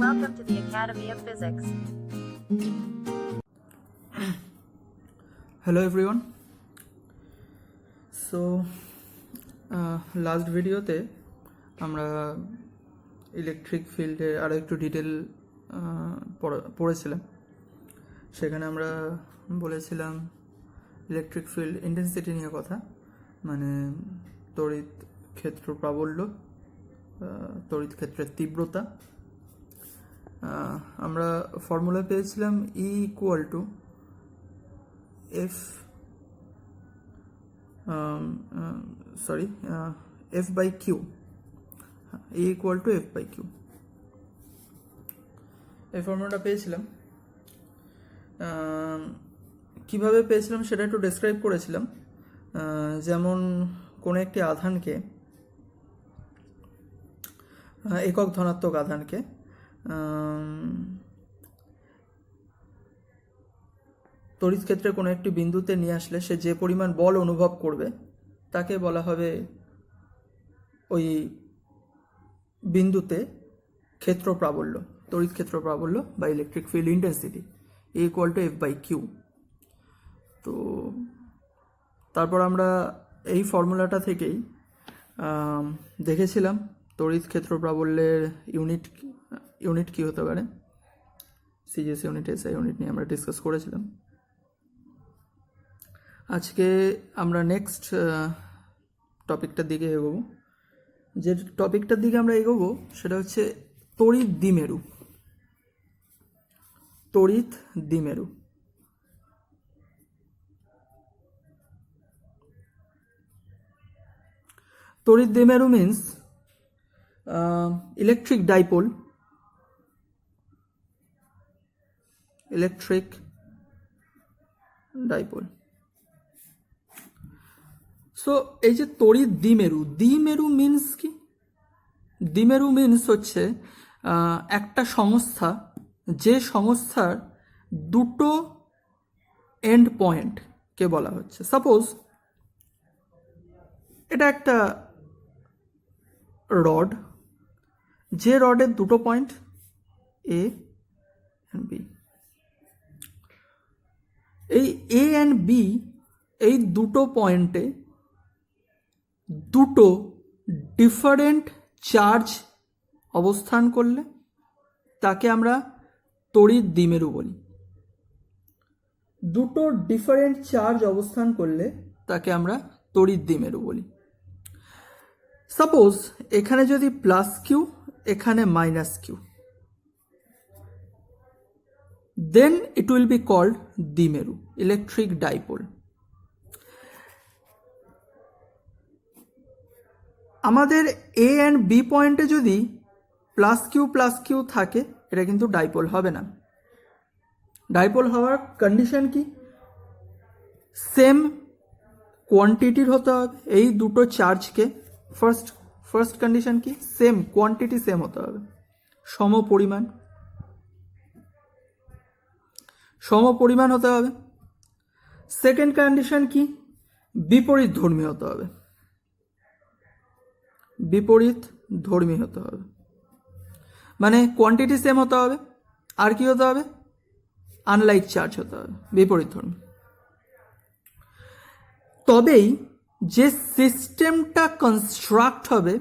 Welcome to the Academy of Physics. Hello everyone. So last ভিডিওতে আমরা electric ফিল্ডের আরও একটু ডিটেল পড়েছিলাম। সেখানে আমরা বলেছিলাম ইলেকট্রিক ফিল্ড ইন্টেন্সিটি নিয়ে কথা, মানে তড়িৎ ক্ষেত্র প্রাবল্য, তড়িৎ ক্ষেত্রের তীব্রতা। আমরা ফর্মুলা পেয়েছিলাম E equal to F by Q, E equal to F by Q, এই ফর্মুলাটা পেয়েছিলাম। কিভাবে পেয়েছিলাম সেটা একটু ডেসক্রাইব করেছিলাম। যেমন কোনো একটি আধানকে, একক ধনাত্মক আধানকে তড়িৎ ক্ষেত্রে কোনো একটি বিন্দুতে নিয়ে আসলে সে যে পরিমাণ বল অনুভব করবে তাকে বলা হবে ওই বিন্দুতে ক্ষেত্র প্রাবল্য, তড়িৎ ক্ষেত্র প্রাবল্য বা electric field intensity, equal to F by Q। তো তারপর আমরা এই ফর্মুলাটা থেকেই দেখেছিলাম তড়িৎ ক্ষেত্র প্রাবল্যের ইউনিট কী হতে পারে। সিজিএস ইউনিট, এসআই ইউনিট নিয়ে আমরা ডিসকাস করেছিলাম। আজকে আমরা নেক্সট টপিকটার দিকে এগোবো। যে টপিকটার দিকে আমরা এগোবো সেটা হচ্ছে তড়িৎ দ্বিমেরু। তড়িৎ দ্বিমেরু তড়িৎ দ্বিমেরু means electric dipole, electric dipole. So এই যে তড়িৎ দ্বিমেরু, দ্বিমেরু মিন্স কি? দ্বিমেরু মিন্স হচ্ছে একটা সংস্থা, যে সংস্থার দুটো এন্ড পয়েন্টকে বলা হচ্ছে। সাপোজ এটা একটা রড, যে রডের দুটো পয়েন্ট এ অ্যান্ড বি। এই এ অ্যান্ড বি, এই দুটো পয়েন্টে দুটো ডিফারেন্ট চার্জ অবস্থান করলে তাকে আমরা তড়িৎ দ্বিমেরু বলি। দুটো ডিফারেন্ট চার্জ অবস্থান করলে তাকে আমরা তড়িৎ দ্বিমেরু বলি। সাপোজ এখানে যদি প্লাস কিউ, এখানে minus Q, then it will be called দ্বিমেরু, ইলেকট্রিক ডাইপোল। আমাদের এ অ্যান্ড বি পয়েন্টে যদি প্লাস কিউ থাকে, এটা কিন্তু ডাইপোল হবে না। ডাইপোল হওয়ার কন্ডিশন কি? সেম কোয়ান্টিটির হতে হবে এই দুটো চার্জকে। ফার্স্ট কন্ডিশন কি? সেম কোয়ান্টিটি, সেম হতে হবে, সম পরিমাণ হতে হবে। সেকেন্ড কন্ডিশন কি? বিপরীত ধর্মী হতে হবে, বিপরীত ধর্মী হতে হবে। মানে কোয়ান্টিটি সেম হতে হবে, আর কি হতে হবে? আনলাইক চার্জ হতে হবে, বিপরীত ধর্মী। তবেই যে সিস্টেমটা কনস্ট্রাক্ট হবে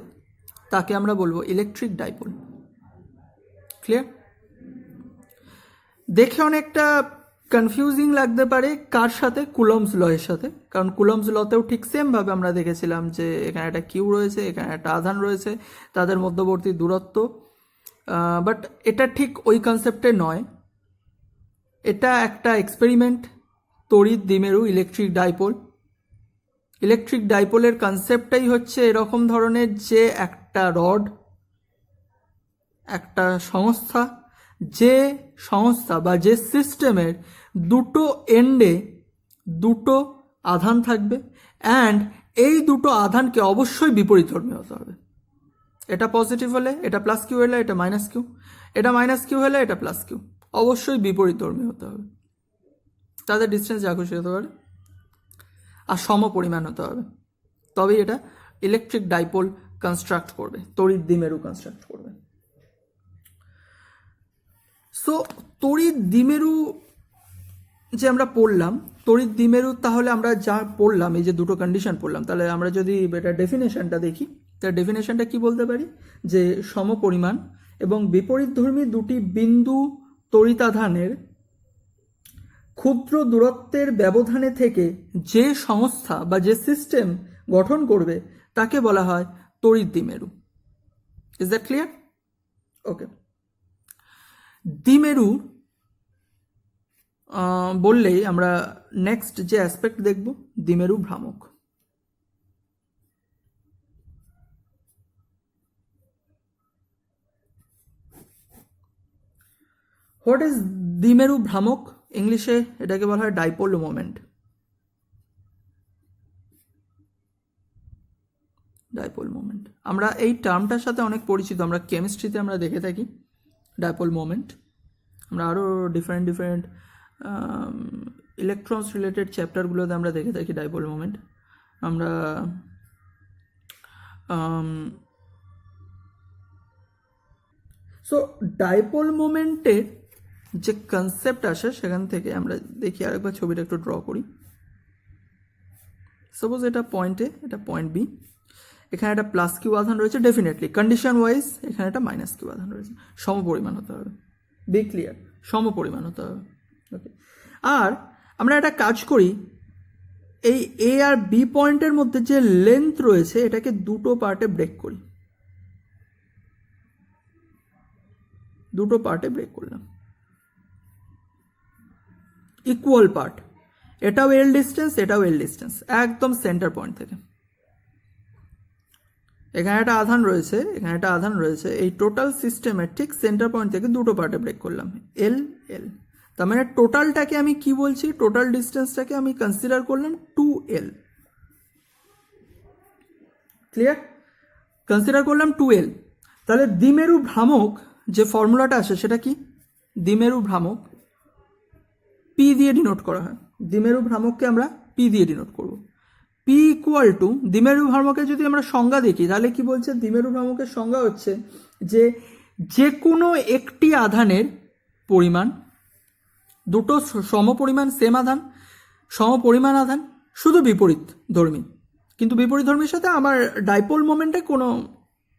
তাকে আমরা বলবো ইলেকট্রিক ডাইপোল। ক্লিয়ার? দেখে অনেকটা কনফিউজিং লাগতে পারে, কার সাথে? কুলম্বস ল এর সাথে। কারণ কুলম্বস লতেও ঠিক সেমভাবে আমরা দেখেছিলাম যে এখানে একটা কিউ রয়েছে, এখানে একটা আধান রয়েছে, তাদের মধ্যবর্তী দূরত্ব। বাট এটা ঠিক ওই কনসেপ্টে নয়, এটা একটা এক্সপেরিমেন্ট। তড়িৎ দ্বিমেরু, ইলেকট্রিক ডাইপোল। ইলেকট্রিক ডাইপোলের কনসেপ্টটাই হচ্ছে এরকম ধরনের যে একটা রড, একটা সংস্থা, যে সংস্থা বা যে সিস্টেমের দুটো এন্ডে দুটো আধান থাকবে, অ্যান্ড এই দুটো আধানকে অবশ্যই বিপরীত ধর্মী হতে হবে। এটা পজিটিভ হলে এটা প্লাস কিউ হলে এটা মাইনাস কিউ, এটা মাইনাস কিউ হলে এটা প্লাস কিউ, অবশ্যই বিপরীত ধর্মী হতে হবে। তাদের ডিস্টেন্স যা খুশি হতে পারে, আর সম পরিমাণ হতে হবে, তবেই এটা ইলেকট্রিক ডাইপোল কনস্ট্রাক্ট করবে, তড়িৎ দ্বিমেরু কনস্ট্রাক্ট করবে। সো তড়িৎ দ্বিমেরু যে আমরা পড়লাম, তড়িৎ দ্বিমেরু তাহলে আমরা যা পড়লাম, এই যে দুটো কন্ডিশন পড়লাম, তাহলে আমরা যদি এটা ডেফিনেশনটা দেখি, তার ডেফিনেশনটা কি বলতে পারি, যে সমপরিমাণ এবং বিপরীতধর্মী দুটি বিন্দু তড়িতাধানের ক্ষুদ্র দূরত্বের ব্যবধানে থেকে যে সংস্থা বা যে সিস্টেম গঠন করবে তাকে বলা হয় তড়িৎ দ্বিমেরু। Is that clear? ওকে। দ্বিমেরু বললেই আমরা নেক্সট যে অ্যাসপেক্ট দেখব, দ্বিমেরু ভ্রামক। হোয়াট ইজ দ্বিমেরু ভ্রামক? ইংলিশে এটাকে বলা হয় ডাইপোল মোমেন্ট। ডাইপোল মোমেন্ট আমরা এই টার্মটার সাথে অনেক পরিচিত, আমরা কেমিস্ট্রিতে আমরা দেখে থাকি ডাইপোল মোমেন্ট। আমরা আরও ডিফারেন্ট ইলেকট্রনস রিলেটেড চ্যাপ্টারগুলোতে আমরা দেখে থাকি ডাইপোল মোমেন্ট। আমরা সো ডাইপোল মোমেন্টের যে কনসেপ্ট আসে সেখান থেকে আমরা দেখি, আরেকবার ছবিটা একটু ড্র করি। সাপোজ এটা পয়েন্ট এ, এটা পয়েন্ট বি, এখানে একটা প্লাস কিউ আধান রয়েছে, ডেফিনেটলি কন্ডিশন ওয়াইজ এখানে একটা মাইনাস কিউ আধান রয়েছে, সমপরিমাণ হতে হবে। Be clear? সমপরিমাণ হতে হবে। ওকে। আর আমরা একটা কাজ করি, এই এ আর বি পয়েন্টের মধ্যে যে লেন্থ রয়েছে এটাকে দুটো পার্টে ব্রেক করি, দুটো পার্টে ব্রেক করলাম, ইকুয়াল পার্ট, এটাও এল ডিস্টেন্স, এটাও এল ডিস্টেন্স, একদম সেন্টার পয়েন্ট থেকে। এখানে একটা আধান রয়েছে, এখানে একটা আধান রয়েছে, এই টোটাল সিস্টেমের ঠিক সেন্টার পয়েন্ট থেকে দুটো পার্টে ব্রেক করলাম, এল এল। তার মানে টোটালটাকে আমি কি বলছি, টোটাল ডিস্টেন্সটাকে আমি কনসিডার করলাম 2L। ক্লিয়ার? কনসিডার করলাম 2L। তাহলে দ্বিমেরু ভ্রামক যে ফর্মুলাটা আসে সেটা কি? দ্বিমেরু ভ্রামক পি দিয়ে ডিনোট করা হয়। দ্বিমেরু ভ্রামককে আমরা পি দিয়ে ডিনোট করব। পি ইকুয়াল টু, দ্বিমেরু ভ্রামকের যদি আমরা সংজ্ঞা দেখি তাহলে কি বলছে, দ্বিমেরু ভ্রামকের সংজ্ঞা হচ্ছে যে কোনো একটি আধানের পরিমাণ, দুটো সমপরিমাণ সেম আধান, সমপরিমাণ আধান, শুধু বিপরীত ধর্মী, কিন্তু বিপরীত ধর্মীর সাথে আমার ডাইপোল মোমেন্টে কোনো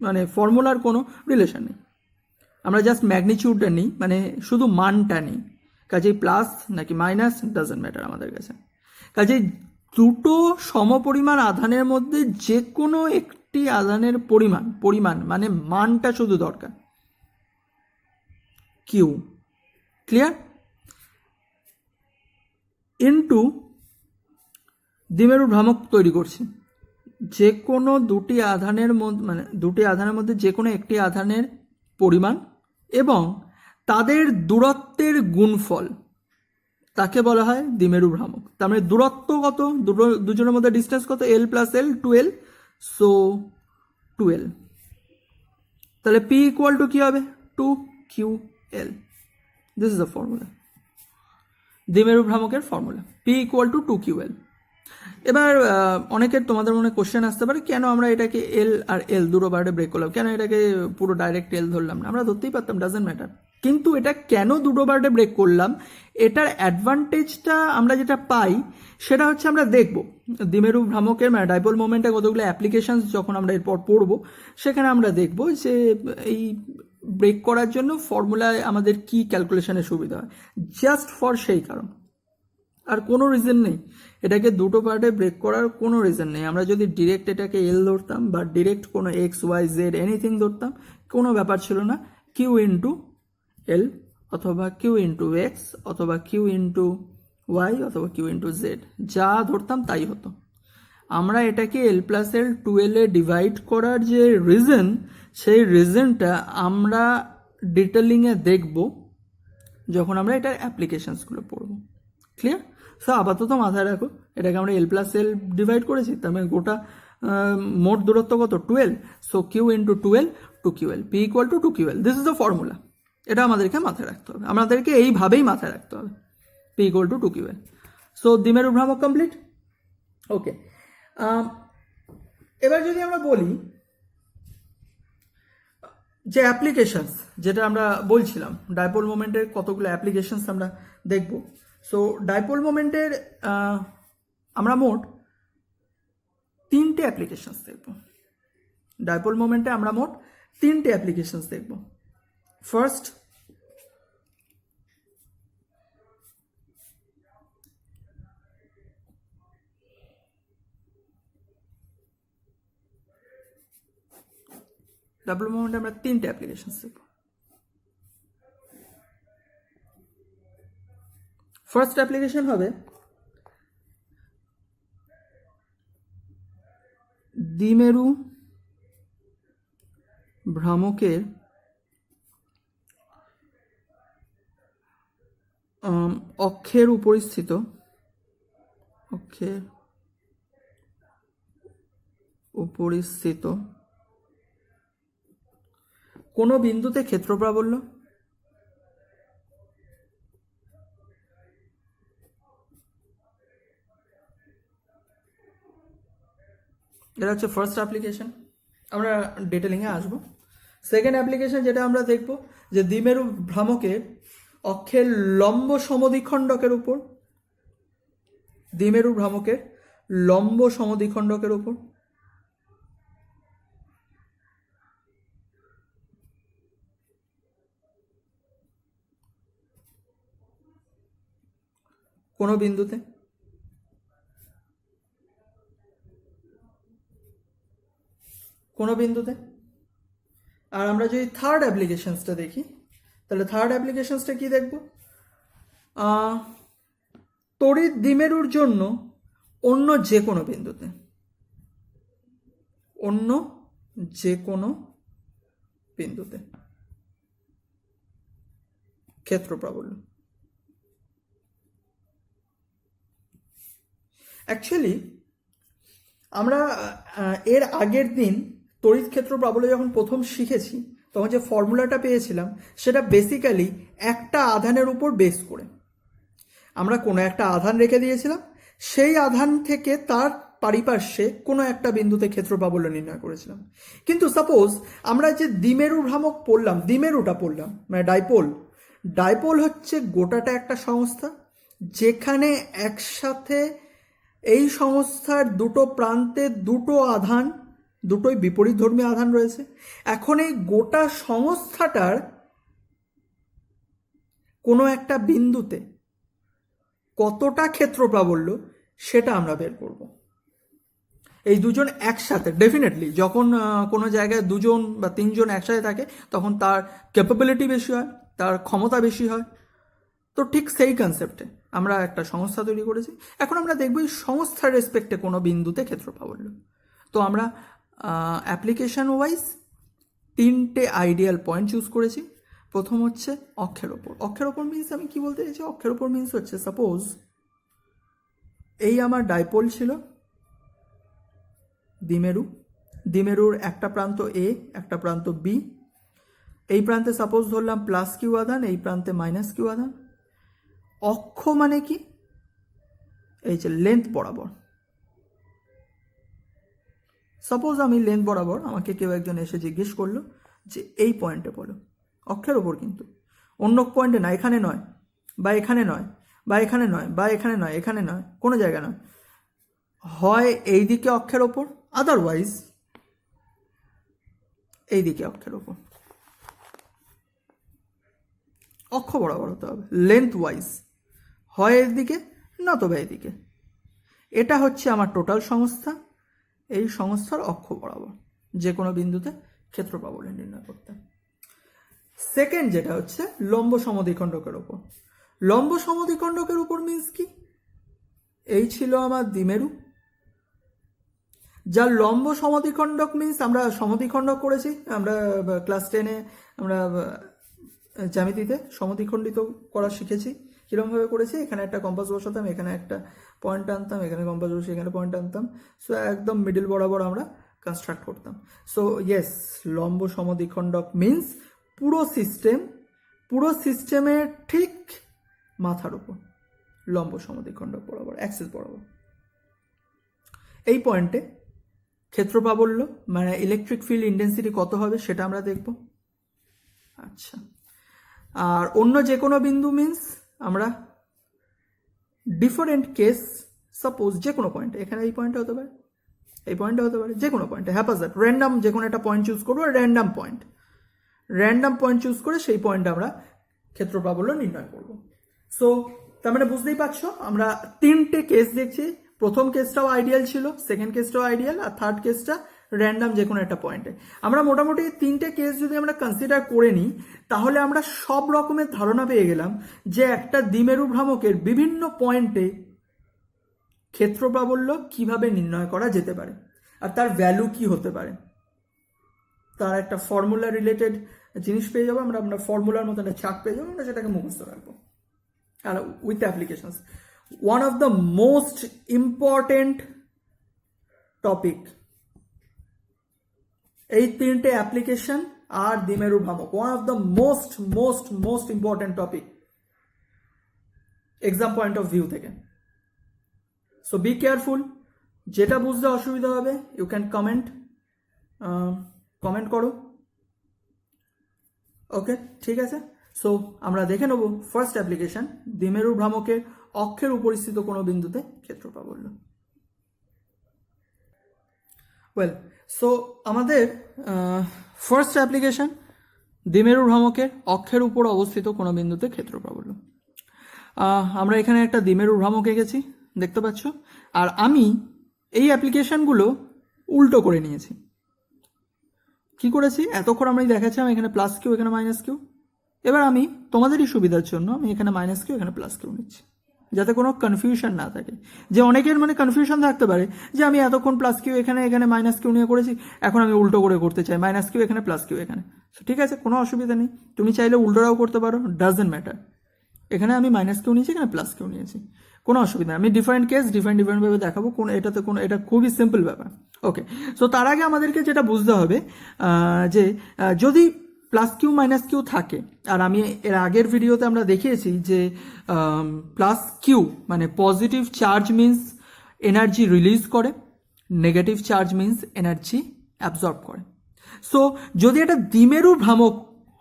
মানে ফর্মুলার কোনো রিলেশন নেই, আমরা জাস্ট ম্যাগনিটিউডটা নিই, মানে শুধু মানটা নিই। কাজেই প্লাস নাকি মাইনাস ডাজন্ট ম্যাটার আমাদের কাছে। কাজেই দুটো সমপরিমাণ আধানের মধ্যে যে কোনো একটি আধানের পরিমাণ মানে মানটা শুধু দরকার, কিউ। ক্লিয়ার? ইনটু দ্বিমেরু ভ্রামক তৈরি করছি, যে কোনো দুটি আধানের মধ্যে মানে দুটি আধানের মধ্যে যে কোনো একটি আধানের পরিমাণ এবং তাদের দূরত্বের গুণফল, তাকে বলা হয় দ্বিমেরু ভ্রামক। তার মানে দূরত্ব কত, দুজনের মধ্যে ডিস্টেন্স কত, এল প্লাস এল, 2L, সো 2L। তাহলে পি ইকুয়াল টু কি হবে, 2QL। This is the formula, দ্বিমেরু ভ্রামকের formula, P equal to 2QL। এবার অনেকের তোমাদের মনে কোশ্চেন আসতে পারে, কেন আমরা এটাকে এল আর এল দুটো পার্টে ব্রেক করলাম, কেন এটাকে পুরো ডাইরেক্ট এল ধরলাম না? আমরা ধরতেই পারতাম, ডাজন্ট ম্যাটার। কিন্তু এটা কেন দুটো পার্টে ব্রেক করলাম, এটার অ্যাডভান্টেজটা আমরা যেটা পাই সেটা হচ্ছে আমরা দেখব দ্বিমেরু ভ্রামকের মানে ডাইপোল মোমেন্টে কতগুলো অ্যাপ্লিকেশনস যখন আমরা এরপর পড়ব, সেখানে আমরা দেখব যে এই ব্রেক করার জন্য ফর্মুলায় আমাদের কি ক্যালকুলেশনের সুবিধা হয়, জাস্ট ফর সেই কারণ, আর কোনো রিজন নেই। এটাকে দুটো পার্টে ব্রেক করার কোনো রিজন নেই। আমরা যদি ডিরেক্ট এটাকে এল ধরতাম বা ডিরেক্ট কোনো এক্স ওয়াই জেড এনিথিং ধরতাম, কোনো ব্যাপার ছিল না। কিউ ইন্টু এল অথবা কিউ ইন্টু এক্স অথবা কিউ ইন্টু ওয়াই অথবা কিউ ইন্টু জেড, যা ধরতাম তাই হতো। আমরা এটাকে এল প্লাস এল 2L এ ডিভাইড করার যে রিজন, সেই রিজনটা আমরা ডিটেলিংয়ে দেখব যখন আমরা এটার অ্যাপ্লিকেশনসগুলো পড়ব। ক্লিয়ার? সো আপাতত মাথায় রাখো, এটাকে আমরা এল প্লাস এল ডিভাইড করেছি, তার মানে গোটা মোট দূরত্ব কত, 2L, so Q into 2L, 2QL, P equal to 2QL। This is the formula. এটা আমাদেরকে মাথায় রাখতে হবে, আমাদেরকে এইভাবেই মাথায় রাখতে হবে, P equal to 2QL। So দ্বিমেরু ভ্রামক কমপ্লিট। ওকে, এবার যদি আমরা বলি যে অ্যাপ্লিকেশনস যেটা আমরা বলছিলাম, ডাইপোল মোমেন্টের কতগুলো অ্যাপ্লিকেশনস আমরা দেখব। সো ডাইপোল মোমেন্টের আমরা মোট 3টে অ্যাপ্লিকেশনস দেখব। ডাইপোল মোমেন্টে আমরা মোট 3টে অ্যাপ্লিকেশনস দেখব। ফার্স্ট, ডাইপোল মোমেন্টে আমরা 3টে অ্যাপ্লিকেশনস দেখব। ফার্স্ট অ্যাপ্লিকেশন হবে দ্বিমেরু ভ্রামকের অক্ষের উপরিস্থিত কোনো বিন্দুতে ক্ষেত্র প্রাবল্য এটা হচ্ছে ফার্স্ট অ্যাপ্লিকেশন। আমরা ডিটেলিংয়ে আসবো। সেকেন্ড অ্যাপ্লিকেশন যেটা আমরা দেখব যে দ্বিমেরু ভ্রামকের অক্ষের লম্ব সমদ্বিখণ্ডকের উপর, দ্বিমেরু ভ্রামকের লম্ব সমদ্বিখণ্ডকের উপর কোনো বিন্দুতে আর আমরা যদি থার্ড অ্যাপ্লিকেশনসটা দেখি তাহলে থার্ড অ্যাপ্লিকেশনসটা কি দেখব, তড়িৎ দ্বিমেরুর জন্য অন্য যে কোনো বিন্দুতে ক্ষেত্র প্রাবল্য। অ্যাকচুয়ালি আমরা এর আগের দিন তড়িৎ ক্ষেত্র প্রাবল্য যখন প্রথম শিখেছি তখন যে ফর্মুলাটা পেয়েছিলাম সেটা বেসিক্যালি একটা আধানের উপর বেস করে আমরা কোনো একটা আধান রেখে দিয়েছিলাম, সেই আধান থেকে তার পারিপার্শ্বে কোনো একটা বিন্দুতে ক্ষেত্র প্রাবল্য নির্ণয় করেছিলাম। কিন্তু সাপোজ আমরা যে দ্বিমেরু ভ্রামক পড়লাম, দ্বিমেরুটা পড়লাম, মানে ডাইপোল হচ্ছে গোটাটা একটা সংস্থা যেখানে একসাথে এই সংস্থার দুটো প্রান্তে দুটো আধান, দুটোই বিপরীতধর্মী আধান রয়েছে। এখন এই গোটা সংস্থাটার কোনো একটা বিন্দুতে কতটা ক্ষেত্র প্রাবল্য সেটা আমরা বের করব। এই দুজন একসাথে ডেফিনেটলি যখন কোনো জায়গায় দুজন বা তিনজন একসাথে থাকে তখন তার ক্যাপাবিলিটি বেশি হয়, তার ক্ষমতা বেশি হয়। তো ঠিক সেই কনসেপ্টে আমরা একটা সংস্থা তৈরি করেছি। এখন আমরা দেখব এই সংস্থার রেসপেক্টে কোনো বিন্দুতে ক্ষেত্র প্রাবল্য। তো আমরা অ্যাপ্লিকেশন ওয়াইজ 3টে আইডিয়াল পয়েন্ট চুজ করেছি। প্রথম হচ্ছে অক্ষের ওপর মিনস আমি কি বলতে চাইছি, অক্ষের ওপর মিনস হচ্ছে সাপোজ এই আমার ডাইপোল ছিল দ্বিমেরুর একটা প্রান্ত এ, একটা প্রান্ত বি। এই প্রান্তে সাপোজ ধরলাম প্লাস কিউ আধান, এই প্রান্তে মাইনাস কিউ আধান। অক্ষ মানে কি, এই যে লেন্থ বরাবর। সাপোজ আমি লেন্থ বরাবর, আমাকে কেউ একজন এসে জিজ্ঞেস করলো যে এই পয়েন্টে বলো, অক্ষের ওপর কিন্তু অন্য পয়েন্টে না, এখানে নয় বা এখানে নয় বা এখানে নয় বা এখানে নয়, এখানে নয়, কোনো জায়গা নয়, হয় এই দিকে অক্ষের ওপর, আদারওয়াইজ এই দিকে অক্ষের ওপর। অক্ষ বরাবর হতে হবে, লেন্থ ওয়াইজ, হয় এর দিকে নতবা এদিকে। এটা হচ্ছে আমার টোটাল সংস্থা। এই সংস্থার অক্ষ বরাবর যে কোনো বিন্দুতে ক্ষেত্র প্রাবল্য নির্ণয় করতে। সেকেন্ড যেটা হচ্ছে লম্ব সমদ্বিখণ্ডকের ওপর। লম্ব সমদ্বিখণ্ডকের উপর মিন্স কি, এই ছিল আমার দ্বিমেরু, যার লম্ব সমদ্বিখণ্ডক মিন্স আমরা সমদ্বিখণ্ডক করেছি, আমরা ক্লাস 10-এ আমরা জ্যামিতিতে সমদ্বিখণ্ডিত করা শিখেছি। কীরকমভাবে করেছি, এখানে একটা কম্পাস বসাতাম, এখানে একটা পয়েন্ট আনতাম, এখানে কম্পাস বসে এখানে পয়েন্ট আনতাম। সো একদম মিডিল বরাবর আমরা কনস্ট্রাক্ট করতাম। সো ইয়েস, লম্ব সমদ্বিখণ্ডক মিন্স পুরো সিস্টেমের ঠিক মাথার উপর লম্ব সমদ্বিখণ্ডক বরাবর, অ্যাক্সিস বরাবর। এই পয়েন্টে ক্ষেত্র প্রাবল্য মানে ইলেকট্রিক ফিল্ড ইন্টেন্সিটি কত হবে সেটা আমরা দেখব। আচ্ছা, আর অন্য যে কোনো বিন্দু মিন্স আমরা ডিফারেন্ট কেস, সাপোজ যে কোনো পয়েন্টে, এখানে এই পয়েন্টে হতে পারে, এই পয়েন্টে হতে পারে, যে কোনো পয়েন্টে হ্যাপাজার্ড র্যান্ডাম যে কোনো একটা পয়েন্ট চুজ করবো, র্যান্ডাম পয়েন্ট চুজ করে সেই পয়েন্টে আমরা ক্ষেত্র প্রাবল্য নির্ণয় করব। সো তার মানে বুঝতেই পারছো আমরা তিনটে কেস দেখছি। প্রথম কেসটাও আইডিয়াল ছিল, সেকেন্ড কেসটাও আইডিয়াল, আর থার্ড কেসটা র্যান্ডাম যে কোনো একটা পয়েন্টে। আমরা মোটামুটি তিনটে কেস যদি আমরা কনসিডার করে নিই, তাহলে আমরা সব রকমের ধারণা পেয়ে গেলাম যে একটা দ্বিমেরু ভ্রামকের বিভিন্ন পয়েন্টে ক্ষেত্র প্রাবল্য কিভাবে নির্ণয় করা যেতে পারে, আর তার ভ্যালু কি হতে পারে, তার একটা ফর্মুলা রিলেটেড জিনিস পেয়ে যাবো আমরা ফর্মুলার মতো একটা চার্ট পেয়ে যাবো, আমরা সেটাকে মুখস্থ রাখবো। আর with applications, one of the most important topic, এই তিনটে অ্যাপ্লিকেশন আর দ্বিমেরু ভ্রামক, one of the most important topic exam point of view থেকে। সো বি কেয়ারফুল, যেটা বুঝতে অসুবিধা হবে ইউ ক্যান কমেন্ট করো। ওকে, ঠিক আছে। সো আমরা দেখে নেব ফার্স্ট অ্যাপ্লিকেশন, দ্বিমেরু ভ্রামকের অক্ষের উপরিস্থিত কোনো বিন্দুতে ক্ষেত্র প্রাবল্য। ওয়েল, সো আমাদের ফার্স্ট অ্যাপ্লিকেশন, দ্বিমেরু ভ্রামকের অক্ষের উপর অবস্থিত কোনো বিন্দুতে ক্ষেত্র প্রাবল্য। আমরা এখানে একটা দ্বিমেরু ভ্রামক এঁকেছি, দেখতে পাচ্ছ, আর আমি এই অ্যাপ্লিকেশনগুলো উল্টো করে নিয়েছি। কি করেছি, এতক্ষণ আমি দেখাচ্ছিলাম এখানে প্লাস কিউ, এখানে মাইনাস কিউ। এবার আমি তোমাদেরই সুবিধার জন্য আমি এখানে মাইনাস কিউ, এখানে প্লাস কিউ নিচ্ছি, যাতে কোনো কনফিউশন না থাকে। যে অনেকের মানে কনফিউশন থাকতে পারে যে আমি এতক্ষণ প্লাস কিউ এখানে মাইনাস কিউ নিয়ে করেছি, এখন আমি উল্টো করে করতে চাই, মাইনাস কিউ এখানে প্লাস কিউ এখানে। ঠিক আছে, কোনো অসুবিধা নেই, তুমি চাইলে উল্টোটাও করতে পারো, ডাজন্ট ম্যাটার। এখানে আমি মাইনাস কিউ নিয়েছি, এখানে প্লাস কিউ নিয়েছি, কোনো অসুবিধা নেই। আমি ডিফারেন্ট কেস ডিফারেন্টভাবে দেখাবো, এটা খুবই সিম্পল ব্যাপার। ওকে, সো তার আগে আমাদেরকে যেটা বুঝতে হবে যে যদি প্লাস কিউ মাইনাস কিউ থাকে, আর আমি এর আগের ভিডিওতে আমরা দেখিয়েছি যে প্লাস কিউ মানে positive charge means energy release করে, negative charge means energy absorb করে। সো যদি এটা দ্বিমেরু ভ্রামক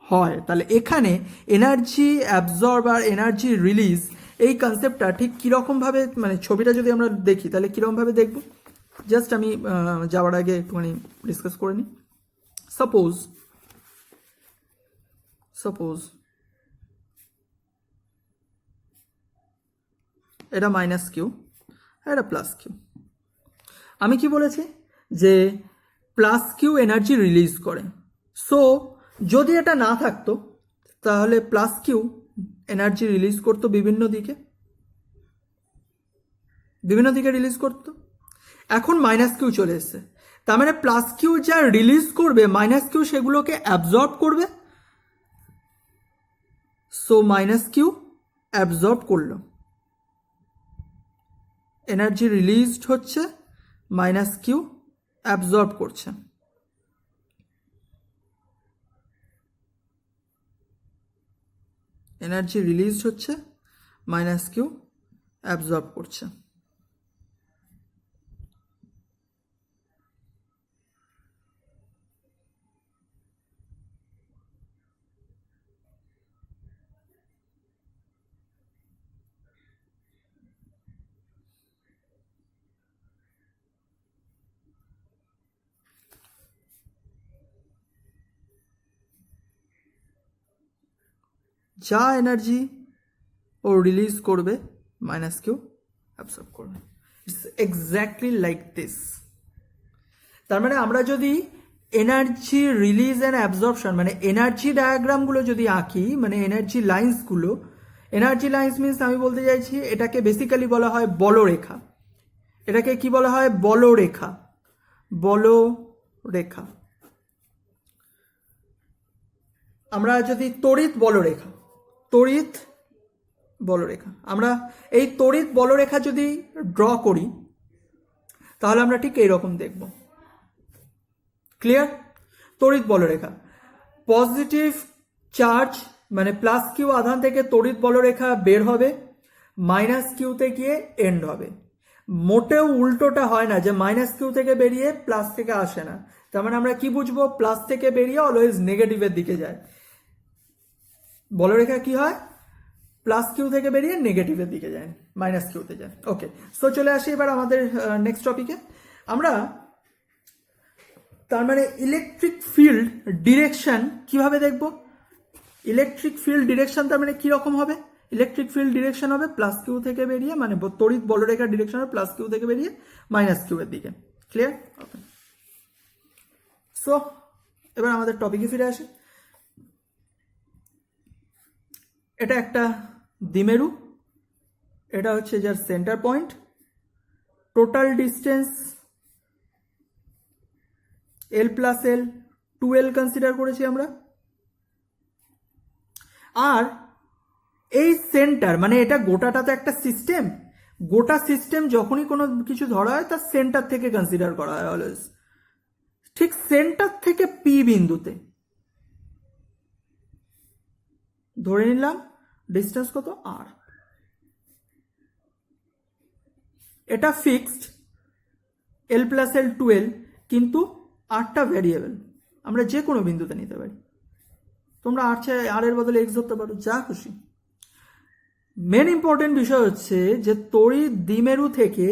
হয়, তাহলে এখানে এনার্জি অ্যাবজর্ব আর এনার্জি রিলিজ এই কনসেপ্টটা ঠিক কীরকমভাবে, মানে ছবিটা যদি আমরা দেখি তাহলে কীরকমভাবে দেখব, জাস্ট আমি যাওয়ার আগে একটুখানি ডিসকাস করে নিই। সাপোজ এটা মাইনাস কিউ, এটা প্লাস কিউ। আমি কি বলেছি যে প্লাস কিউ এনার্জি রিলিজ করে। সো যদি এটা না থাকতো তাহলে প্লাস কিউ এনার্জি রিলিজ করতো বিভিন্ন দিকে রিলিজ করতো। এখন মাইনাস কিউ চলে এসছে, তার মানে প্লাস কিউ যা রিলিজ করবে মাইনাস কিউ সেগুলোকে অ্যাবজর্ব করবে। সো মাইনাস কিউ অ্যাবজর্ব করলো, এনার্জি রিলিজড হচ্ছে, মাইনাস কিউ অ্যাবজর্ব করছে। এনার্জি রিলিজ হচ্ছে, মাইনাস কিউ অ্যাবজর্ব করছে। যা এনার্জি ও রিলিজ করবে মাইনাস কিউ অ্যাবজর্ব করবে। It's exactly like this. তার মানে আমরা যদি এনার্জি রিলিজ অ্যান্ড অ্যাবজর্পশন মানে এনার্জি ডায়াগ্রামগুলো যদি আঁকি, মানে এনার্জি লাইন্সগুলো, এনার্জি লাইন্স মিনস আমি বলতে চাইছি এটাকে বেসিক্যালি বলা হয় বলরেখা। এটাকে কি বলা হয়, বলরেখা। আমরা যদি তড়িৎ বলরেখা, আমরা এই তড়িৎ বলরেখা যদি ড্র করি তাহলে আমরা ঠিক এইরকম দেখব। ক্লিয়ার? তড়িৎ বলরেখা, পজিটিভ চার্জ মানে প্লাস কিউ আধান থেকে তড়িৎ বলরেখা বের হবে, মাইনাস কিউতে গিয়ে এন্ড হবে। মোটেও উল্টোটা হয় না যে মাইনাস কিউ থেকে বেরিয়ে প্লাস থেকে আসে না। তার মানে আমরা কি বুঝবো, প্লাস থেকে বেরিয়ে অলওয়েজ নেগেটিভের দিকে যায়। বলরেখা কি হয়, প্লাস কিউ থেকে বেরিয়ে নেগেটিভের দিকে যায়, মাইনাস কিউতে যায়। ওকে, সো চলে আসি এবার আমাদের নেক্সট টপিকে। আমরা তার মানে ইলেকট্রিক ফিল্ড ডিরেকশন কিভাবে দেখব? ইলেকট্রিক ফিল্ড ডিরেকশন তার মানে কি রকম হবে? ইলেকট্রিক ফিল্ড ডিরেকশন হবে প্লাস কিউ থেকে বেরিয়ে, মানে তড়িৎ বলরেখার ডিরেকশন হবে প্লাস কিউ থেকে বেরিয়ে মাইনাস কিউ এর দিকে। ক্লিয়ার? ওকে, সো এবার আমাদের টপিকে ফিরে আসি। এটা একটা দ্বিমেরু, এটা হচ্ছে যার সেন্টার পয়েন্ট, টোটাল ডিস্টেন্স এল প্লাস এল 2L কনসিডার করেছি আমরা। আর এই সেন্টার মানে এটা গোটাটা তো একটা সিস্টেম, গোটা সিস্টেম যখনই কোনো কিছু ধরা হয় তার সেন্টার থেকে কনসিডার করা হয় অলওয়েজ। ঠিক সেন্টার থেকে পি বিন্দুতে ধরে নিলাম ডিস্টেন্স কত, আর। এটা ফিক্সড এল প্লাস এল 2L, কিন্তু আরটা ভ্যারিয়েবল, আমরা যে কোনো বিন্দুতে নিতে পারি। তোমরা আর এর বদলে এক্স ধরতে পারো, যা খুশি। মেন ইম্পর্টেন্ট বিষয় হচ্ছে যে তড়িৎ দ্বিমেরু থেকে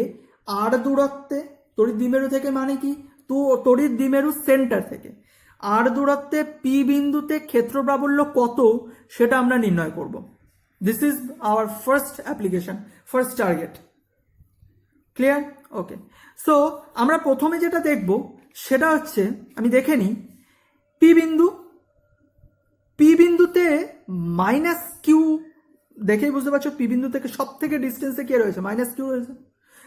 আর দূরত্বে, তড়িৎ দ্বিমেরু থেকে মানে কি, তো তড়িৎ দ্বিমেরু সেন্টার থেকে আর দূরত্বে পি বিন্দুতে ক্ষেত্র প্রাবল্য কত সেটা আমরা নির্ণয় করব। This is our first application, first target. Clear? Okay, so আমরা প্রথমে যেটা দেখব সেটা হচ্ছে, আমি দেখে নিই পি বিন্দু, পি বিন্দুতে মাইনাস কিউ, দেখেই বুঝতে পারছো পি বিন্দু থেকে সব থেকে ডিস্টেন্সে কে রয়েছে, মাইনাস কিউ রয়েছে।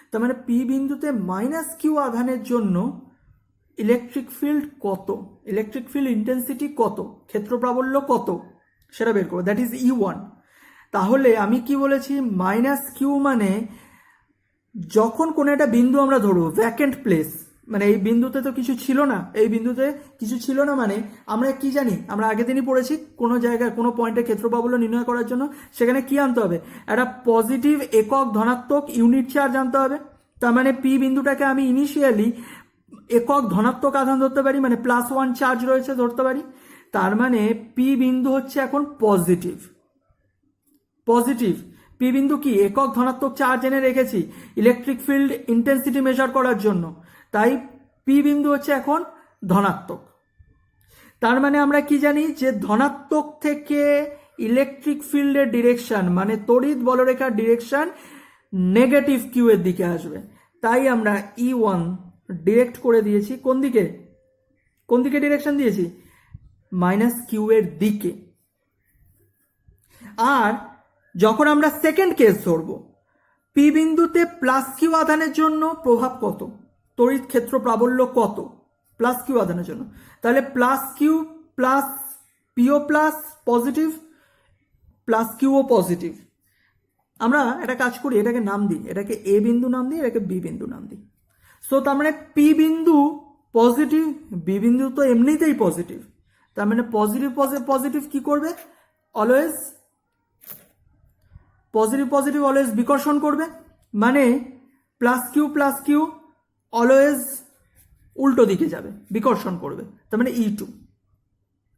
তার মানে পি বিন্দুতে মাইনাস কিউ আধানের জন্য ইলেকট্রিক ফিল্ড কত, ইলেকট্রিক ফিল্ড ইন্টেন্সিটি কত, ক্ষেত্র প্রাবল্য কত, সেটা বের করবো, দ্যাট ইজ E1। তাহলে আমি কি বলেছি, মাইনাস কিউ মানে যখন কোনো একটা বিন্দু আমরা ধরবো ভ্যাকেন্ট প্লেস, মানে এই বিন্দুতে তো কিছু ছিল না, এই বিন্দুতে কিছু ছিল না, মানে আমরা কি জানি, আমরা আগের দিনই পড়েছি কোনো জায়গায় কোনো পয়েন্টের ক্ষেত্র প্রাবল্য নির্ণয় করার জন্য সেখানে কি আনতে হবে, একটা পজিটিভ একক ধনাত্মক ইউনিট চার্জ আনতে হবে। তার মানে পি বিন্দুটাকে আমি ইনিশিয়ালি একক ধনাত্মক আধান ধরতে পারি, মানে +1 চার্জ রয়েছে ধরতে পারি। তার মানে পি বিন্দু হচ্ছে এখন পজিটিভ, পজিটিভ পি বিন্দু কি একক ধনাত্মক চার্জ এনে রেখেছি ইলেকট্রিক ফিল্ড ইন্টেন্সিটি মেজার করার জন্য, তাই পি বিন্দু হচ্ছে এখন ধনাত্মক। তার মানে আমরা কি জানি যে ধনাত্মক থেকে ইলেকট্রিক ফিল্ডের ডিরেকশন মানে তড়িৎ বলরেখার ডিরেকশন নেগেটিভ কিউ এর দিকে আসবে, তাই আমরা E1 ডিরেক্ট করে দিয়েছি কোন দিকে, কোন দিকে ডিরেকশন দিয়েছি, মাইনাস কিউ এর দিকে। আর যখন আমরা সেকেন্ড কেস ধরব, পি বিন্দুতে প্লাস কিউ আধানের জন্য প্রভাব কত, তড়িৎ ক্ষেত্র প্রাবল্য কত প্লাস কিউ আধানের জন্য, তাহলে প্লাস কিউ প্লাস পিও প্লাস পজিটিভ, প্লাস কিউও পজিটিভ। আমরা একটা কাজ করি, এটাকে নাম দিই, এটাকে এ বিন্দু নাম দিই, এটাকে বি বিন্দু নাম দিই। সো তার মানে পি বিন্দু পজিটিভ, বি বিন্দু তো এমনিতেই পজিটিভ, তার মানে পজিটিভ পজিটিভ কি করবে, অলওয়েজ পজিটিভ পজিটিভ অলওয়েজ বিকর্ষণ করবে, মানে প্লাস কিউ অলওয়েজ উল্টো দিকে যাবে, বিকর্ষণ করবে, তার মানে E2।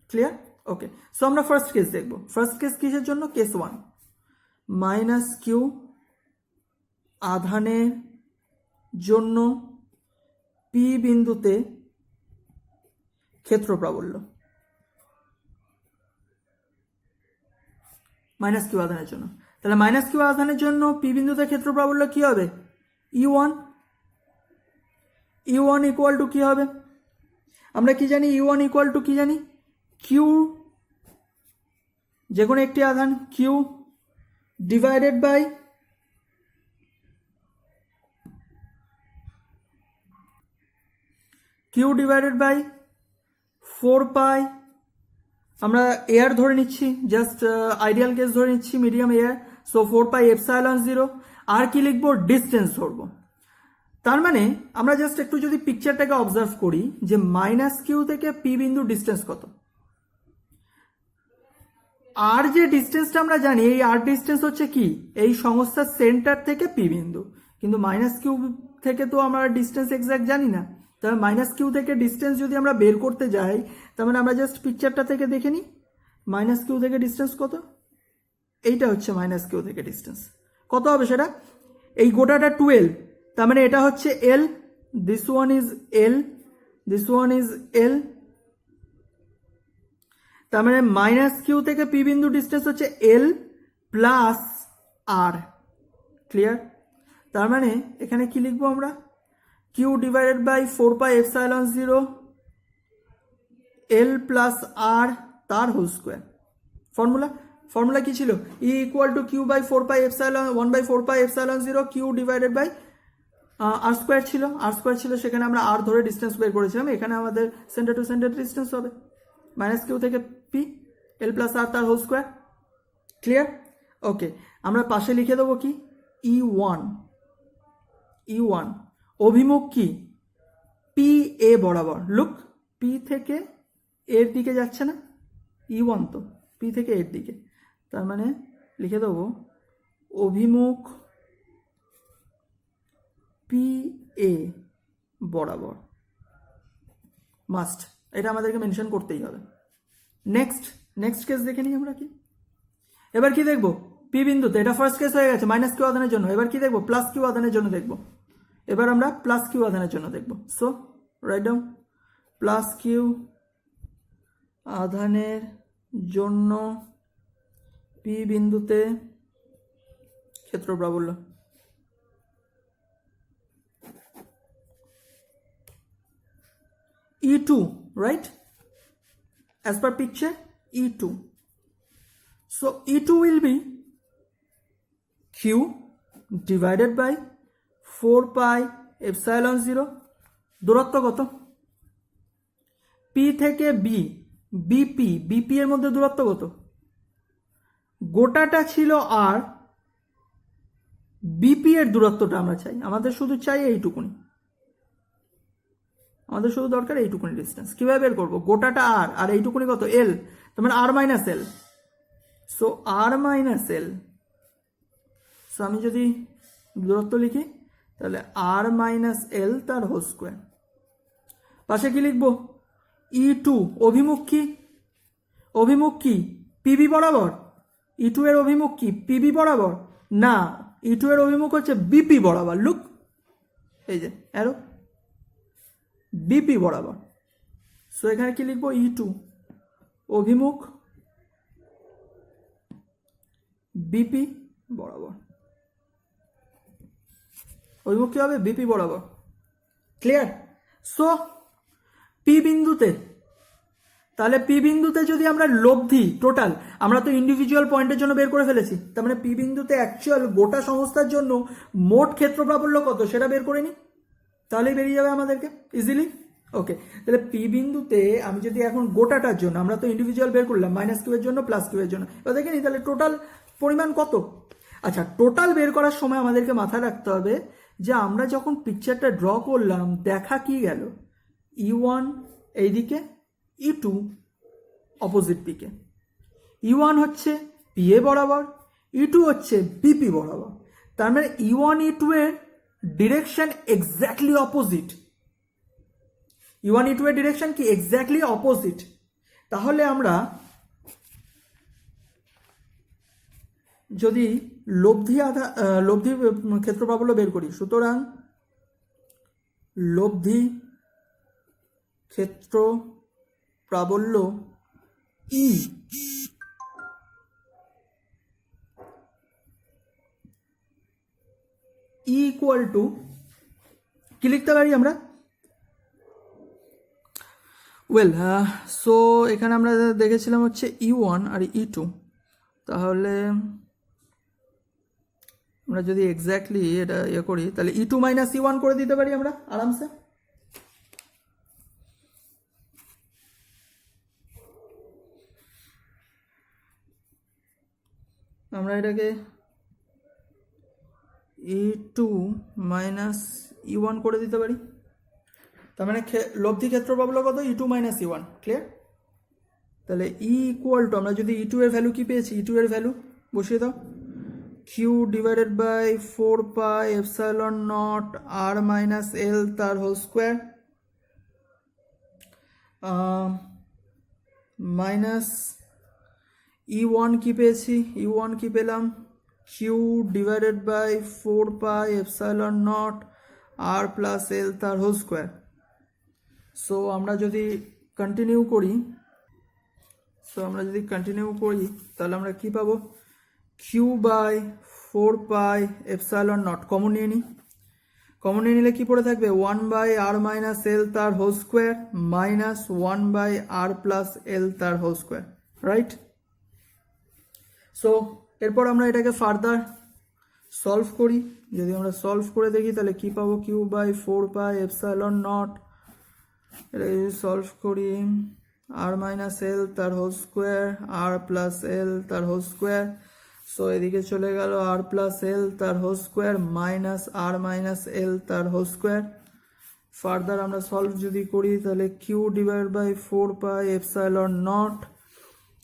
ক্লিয়ার? ওকে, সো আমরা ফার্স্ট কেস দেখব। ফার্স্ট কেস কিসের জন্য, কেস 1, মাইনাস কিউ আধানের জন্য পি বিন্দুতে ক্ষেত্র প্রাবল্য, মাইনাস কিউ আধানের জন্য। তাহলে মাইনাস কিউ আধানের জন্য পি বিন্দুতে ক্ষেত্র প্রাবল্য কি হবে, E1 ইকুয়াল টু কি হবে, আমরা কি জানি, E1 ইকুয়াল টু কি জানি, কিউ, যে কোনো একটি আধান Q divided by Q divided by 4 pi, আমরা এয়ার ধরে নিচ্ছি, জাস্ট আইডিয়াল কেস ধরে নিচ্ছি, medium air, so 4 pi epsilon 0। আর কি লিখবো, ডিস্টেন্স ধরবো। তার মানে আমরা জাস্ট একটু যদি পিকচারটাকে অবজার্ভ করি যে মাইনাস কিউ থেকে পি বিন্দু ডিস্টেন্স কত, আর যে ডিস্টেন্সটা আমরা জানি, এই আর ডিস্টেন্স হচ্ছে কি, এই সংস্থার সেন্টার থেকে পি বিন্দু, কিন্তু মাইনাস কিউ থেকে তো আমরা ডিস্টেন্স এক্সাক্ট জানি না। তাহলে মাইনাস কিউ থেকে ডিস্টেন্স যদি আমরা বের করতে যাই, তার মানে আমরা জাস্ট পিকচারটা থেকে দেখে নিই, মাইনাস কিউ থেকে ডিস্টেন্স কত, এইটা হচ্ছে মাইনাস কিউ থেকে ডিস্টেন্স কত হবে সেটা, এই গোটাটা 12, তার মানে এটা হচ্ছে L, this one is L, this one is L, তার মানে মাইনাস কিউ থেকে পি বিন্দু ডিস্টেন্স হচ্ছে এল প্লাস আর। ক্লিয়ার? তার মানে এখানে কি লিখবো আমরা, Q divided by 4πε0 L plus R তার হোল স্কোয়ার। ফর্মুলা কি ছিল, E equal to Q by 1/4πε0 Q divided by R square ছিল, সেখানে আমরা আর ধরে ডিস্টেন্স বের করেছিলাম, এখানে আমাদের সেন্টার টু সেন্টার ডিস্টেন্স হবে মাইনাস কিউ থেকে পি এল প্লাস আর তার হোল স্কোয়ার। ক্লিয়ার? ওকে, আমরা পাশে লিখে দেবো কি, E1 অভিমুখ কি, পি এ বরাবর। লুক, পি থেকে এর দিকে যাচ্ছে না, E1 তো পি থেকে এর দিকে, তার মানে লিখে দেবো অভিমুখ পি এ বরাবর, মাস্ট, এটা আমাদেরকে মেনশন করতেই হবে। নেক্সট কেস দেখে নিই আমরা কি, এবার কি দেখবো, পি বিন্দুতে, এটা ফার্স্ট কেস হয়ে গেছে মাইনাস কিউ আধানের জন্য, এবার কি দেখবো, প্লাস কিউ আধানের জন্য দেখবো, এবার আমরা প্লাস কিউ আধানের জন্য দেখবো। So write down, plus Q আধানের জন্য পি বিন্দুতে ক্ষেত্র প্রাবল্য E2, right? As per picture, E2. So E2 will be Q divided by 4πε0, দূরত্ব কত, P থেকে B, BP এর মধ্যে দূরত্ব কত, গোটাটা ছিল আর, BP এর দূরত্বটা আমরা চাই, আমাদের শুধু চাই এইটুকুনি, আমাদের শুধু দরকার এইটুকুনি ডিস্টেন্স। কিভাবে বের করবো, গোটাটা আর, আর এইটুকুনি কত, এল, তার মানে আর মাইনাস এল। সো আর মাইনাস এল, সো আমি যদি দূরত্ব লিখি তাহলে আর মাইনাস এল তার হোল স্কোয়ার। পাশে কি লিখবো, E2 অভিমুখ কি পিবি বরাবর, E2 এর অভিমুখ কি পিবি বরাবর, না E2 এর অভিমুখ হচ্ছে বিপি বরাবর। লুক, এই যে অ্যারো, বিপি বরাবর। সো এখানে কি লিখবো, E2 অভিমুখ বিপি বরাবর, অভিমুখ কি হবে, বিপি বরাবর। ক্লিয়ার? সো পি বিন্দুতে, তাহলে পি বিন্দুতে যদি আমরা লব্ধি টোটাল, আমরা তো ইন্ডিভিজুয়াল পয়েন্টের জন্য বের করে ফেলেছি, তার মানে পি বিন্দুতে অ্যাকচুয়াল গোটা সংস্থার জন্য মোট ক্ষেত্র প্রাবল্য কত সেটা বের করে নিই, তাহলেই বেরিয়ে যাবে আমাদেরকে ইজিলি। ওকে, তাহলে পি বিন্দুতে আমি যদি এখন গোটাটার জন্য, আমরা তো ইন্ডিভিজুয়াল বের করলাম মাইনাস কিউ এর জন্য প্লাস কিউ এর জন্য, এবার দেখে নিই তাহলে টোটাল পরিমাণ কত। আচ্ছা, টোটাল বের করার সময় আমাদেরকে মাথায় রাখতে হবে যে আমরা যখন পিকচারটা ড্র করলাম দেখা কি গেল, E1 এইদিকে, E2 অপোজিট দিকে, E1 হচ্ছে পিএ বরাবর, E2 হচ্ছে বিপি বরাবর, তার মানে E1 E2 এর direction exactly opposite, E1 E2 এর ডিরেকশন কি এক্স্যাক্টলি অপোজিট। তাহলে আমরা যদি লব্ধি ক্ষেত্র প্রাবল্য বের করি, সুতরাং লব্ধি ক্ষেত্র প্রাবল্য ই ইকুয়াল টু কি লিখতে পারি আমরা, ওয়েল সো এখানে আমরা দেখেছিলাম হচ্ছে E1 আর E2, তাহলে আমরা যদি এক্স্যাক্টলি এটা ইয়ে করি তাহলে E2 মাইনাস E1 করে দিতে পারি আমরা আরামসে। আমরা এটাকে E2 মাইনাস E1 করে দিতে পারি, তার মানে লব্ধি ক্ষেত্র প্রাবল্য কত, E2 মাইনাস E1। ক্লিয়ার? তাহলে E ইকুয়াল টু, আমরা যদি E2 এর ভ্যালু কি পেয়েছি, E2 এর ভ্যালু বসিয়ে দাও, Q divided by 4πε0 R minus L তার হোল স্কোয়ার মাইনাস E1 কি পেয়েছি, E1 কি পেলাম, Q divided by 4 pi epsilon not R plus L তার হোল স্কোয়ার। সো আমরা যদি কন্টিনিউ করি তাহলে আমরা কি পাবো, Q by 4 pi epsilon not common নিয়ে নিই। কমন নিয়ে নিলে কি পড়ে থাকবে, 1 বাই আর মাইনাস এল তার whole square minus 1 by R plus L তার হোল স্কোয়ার, রাইট। সো এরপর আমরা এটাকে ফার্দার সলভ করি। যদি আমরা সলভ করে দেখি তাহলে কি পাবো, Q by 4 pi epsilon not, এটা যদি সলভ করি আর মাইনাস এল তার whole square R plus L তার হোল স্কোয়ার। সো এদিকে চলে গেল আর প্লাস এল তার whole square minus R minus L তার হোল স্কোয়ার। ফার্দার আমরা সলভ যদি করি তাহলে Q divide by 4 pi epsilon not,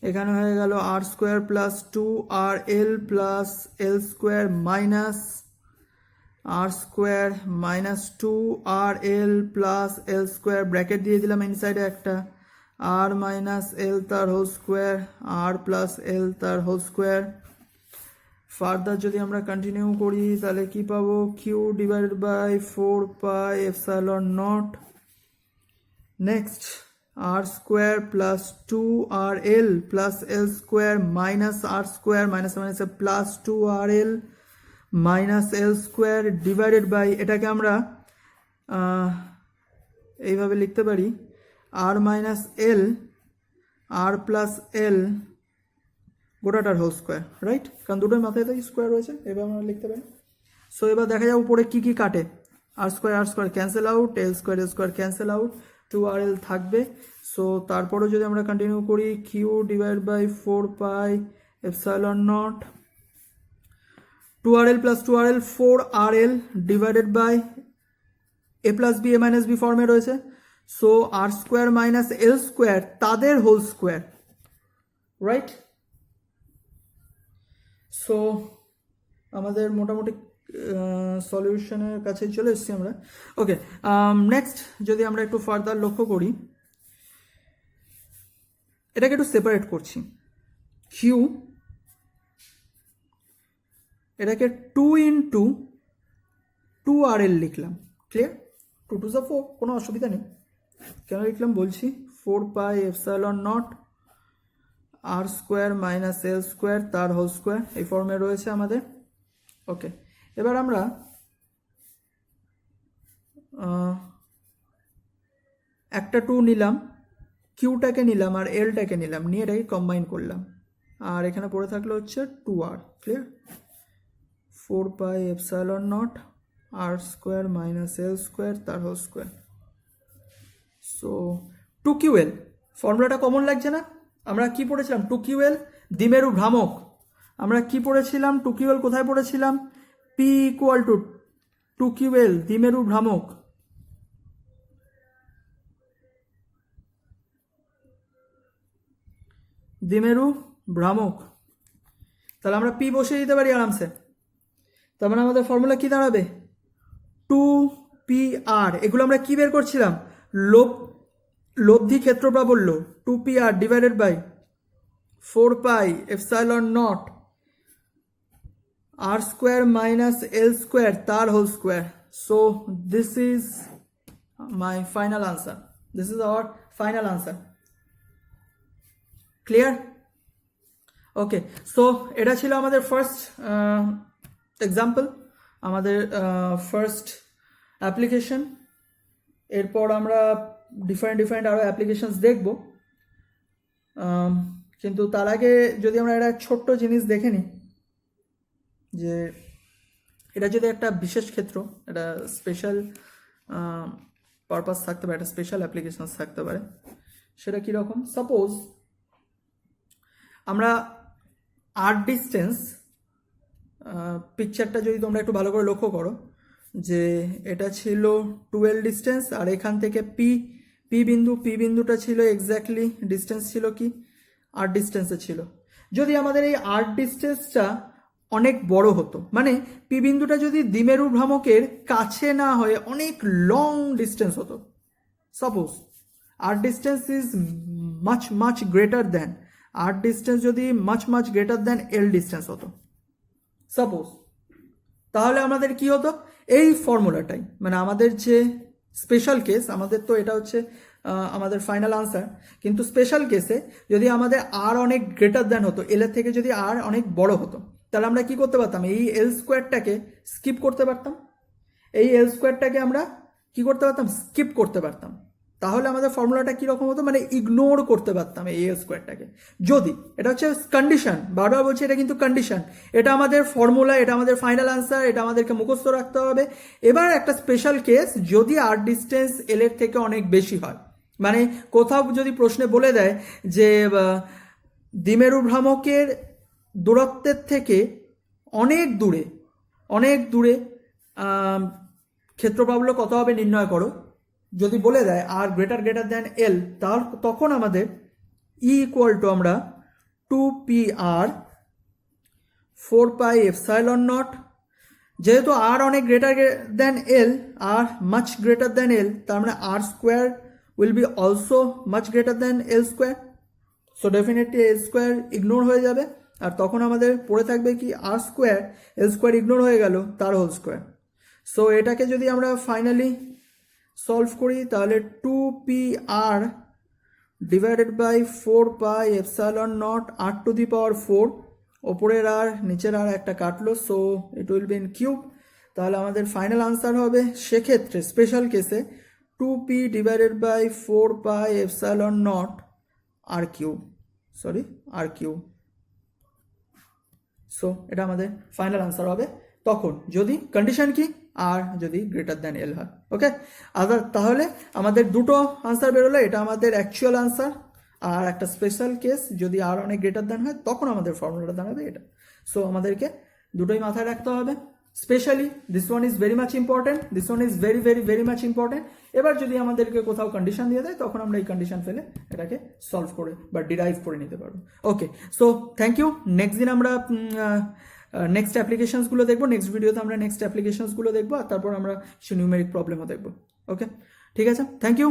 এখানে হয়ে গেল R square plus 2 R L plus L square minus R square minus 2 R L plus L square, bracket দিয়ে দিলাম ইনসাইডে একটা, আর মাইনাস এল তার whole square R plus L তার whole square. Further যদি আমরা কন্টিনিউ করি তাহলে কি পাবো, Q divided by 4 pi epsilon not, next R square plus 2 R L plus L square minus R square minus minus plus 2 R L minus L square divided by, এটাকে আমরা এইভাবে লিখতে পারি, R minus L R plus L গোটাটার whole square, right, কারণ দুটোর মাথায় তো স্কোয়ার রয়েছে, এবার আমরা লিখতে পারি। সো এবার দেখা যাক উপরে কি কি কাটে, R square cancel out, L square cancel out, 2 R L থাকবে। সো তারপরে যদি আমরা কন্টিনিউ করি, Q divide by 4 pi epsilon not, 2 R L plus 2 R L 4 R L divided by A plus B A minus B ফর্মে রয়েছে। So R square minus L square তাদের whole square, right. So আমাদের মোটামুটি সলিউশনের কাছে চলে এসেছি আমরা। ওকে, next যদি আমরা একটু ফার্দার লক্ষ্য করি, এটাকে একটু সেপারেট করছি, কিউ এটাকে 2 ইন্টু 2 আর এল লিখলাম, ক্লিয়ার, 2 টু 4, কোনো অসুবিধা নেই। কেন লিখলাম বলছি, 4 pi epsilon not R square minus L square তার হোল স্কোয়ার, এই ফর্মে রয়েছে আমাদের। ওকে, এবার আমরা একটা 2 নিলাম, কিউটাকে নিলাম আর এলটাকে নিলাম, নিয়ে এটাকে কম্বাইন করলাম, আর এখানে পড়ে থাকলো হচ্ছে 2 R, clear, 4 pi epsilon not R square minus L square তার হোল স্কোয়ার। সো 2QL ফর্মুলাটা কমন লাগছে না? আমরা কি পড়েছিলাম, 2QL দ্বিমেরু ভ্রামক। আমরা কি পড়েছিলাম, 2QL কোথায় পড়েছিলাম, P ইকুয়াল টু 2QL দ্বিমেরু ভ্রামক। দ্বিমেরু ভ্রামক, তাহলে আমরা P বসিয়ে দিতে পারি আরামসে। তার মানে আমাদের ফর্মুলা কি দাঁড়াবে, 2PR। এগুলো আমরা কি বের করছিলাম, লব্ধি ক্ষেত্র প্রাবল্য, 2PR divided by 4 pi epsilon not R square minus L square তার whole square. So this is my final answer, this is our final answer, clear? Okay, so এটা ছিল আমাদের ফার্স্ট এক্সাম্পল, আমাদের ফার্স্ট অ্যাপ্লিকেশন। এরপর আমরা different আরও applications দেখব, কিন্তু তার আগে যদি আমরা একটা ছোট্ট জিনিস দেখে নিই, যে এটা যদি একটা বিশেষ ক্ষেত্র, একটা স্পেশাল পারপাস থাকতে পারে, একটা স্পেশাল অ্যাপ্লিকেশনস থাকতে পারে। সেটা কীরকম, সাপোজ আমরা আর ডিস্টেন্স, পিকচারটা যদি তোমরা একটু ভালো করে লক্ষ্য করো, যে এটা ছিল 12 ডিস্টেন্স, আর এখান থেকে পি বিন্দুটা ছিল এক্স্যাক্টলি ডিস্টেন্স ছিল কি, আর ডিস্টেন্সে ছিল। যদি আমাদের এই আর ডিস্টেন্সটা অনেক বড় হতো, মানে পি বিন্দুটা যদি দ্বিমেরু ভ্রামকের কাছে না হয়ে অনেক লং ডিস্টেন্স হতো, suppose R distance is much greater than, R distance যদি much much greater than L distance হতো সাপোজ, তাহলে আমাদের কি হতো, এই ফর্মুলাটাই মানে আমাদের যে স্পেশাল কেস, আমাদের তো এটা হচ্ছে আমাদের ফাইনাল আনসার, কিন্তু স্পেশাল কেসে যদি আমাদের আর অনেক গ্রেটার দ্যান হতো, এল এর থেকে যদি আর অনেক বড় হতো, তাহলে আমরা কি করতে পারতাম, এই এল স্কোয়ারটাকে স্কিপ করতে পারতাম, এই এল স্কোয়ারটাকে আমরা কি করতে পারতাম, স্কিপ করতে পারতাম। তাহলে আমাদের ফর্মুলাটা কীরকম হতো, মানে ইগনোর করতে পারতাম এই এল স্কোয়ারটাকে। যদি এটা হচ্ছে কন্ডিশন, বারবার বলছি এটা কিন্তু কন্ডিশন, এটা আমাদের ফর্মুলা, এটা আমাদের ফাইনাল আনসার, এটা আমাদেরকে মুখস্থ রাখতে হবে। এবার একটা স্পেশাল কেস, যদি আর ডিস্টেন্স এল এর থেকে অনেক বেশি হয়, মানে কোথাও যদি প্রশ্নে বলে দেয় যে দ্বিমেরু ভ্রামকের দূরত্বের থেকে অনেক দূরে ক্ষেত্রপ্রাবল্য কত হবে নির্ণয় করো, যদি বলে দেয় আর গ্রেটার দ্যান এল, তাহলে তখন আমাদের ই ইকুয়াল টু আমরা 2pr 4 পাই ε0, যেহেতু আর অনেক greater than L, R much greater than L, তার মানে R square will be also much greater than L square, so definitely L square ignore হয়ে যাবে, আর তখন আমাদের পড়ে থাকবে কি R square, L square ignore হয়ে গেল, তার হোল স্কোয়ার। সো এটাকে যদি আমরা ফাইনালি সলভ করি, তাহলে 2pr divided by 4 pi ε0 r to the power 4, ওপরের আর নিচের আর একটা কাটলো, so it will be in cube. তাহলে আমাদের ফাইনাল আনসার হবে সেক্ষেত্রে স্পেশাল কেসে 2p divided by 4 pi ε0 r cube, r cube. So এটা আমাদের ফাইনাল আনসার হবে তখন যদি কন্ডিশন কি, আর যদি গ্রেটার দ্যান এল হয়। ওকে, তাহলে আমাদের দুটো আনসার বেরোলো, এটা আমাদের অ্যাকচুয়াল আনসার, আর একটা স্পেশাল কেস যদি আর অনেক গ্রেটার দ্যান হয় তখন আমাদের ফর্মুলাটা দাঁড়াবে এটা। সো আমাদেরকে দুটোই মাথায় রাখতে হবে, specially this one is very much important, this one is very very very much important. এবার যদি আমাদেরকে কোথাও কন্ডিশন দিয়ে দেয়, তখন আমরা এই কন্ডিশন ফেলে এটাকে সলভ করে বা ডিরাইভ করে নিতে পারবো। ওকে, সো থ্যাংক ইউ। নেক্সট দিন আমরা নেক্সট অ্যাপ্লিকেশনসগুলো দেখবো, নেক্সট ভিডিওতে আমরা নেক্সট অ্যাপ্লিকেশনসগুলো দেখবো, আর তারপর আমরা কিছু নিউমেরিক প্রবলেমও দেখবো। ওকে, ঠিক আছে, থ্যাংক ইউ।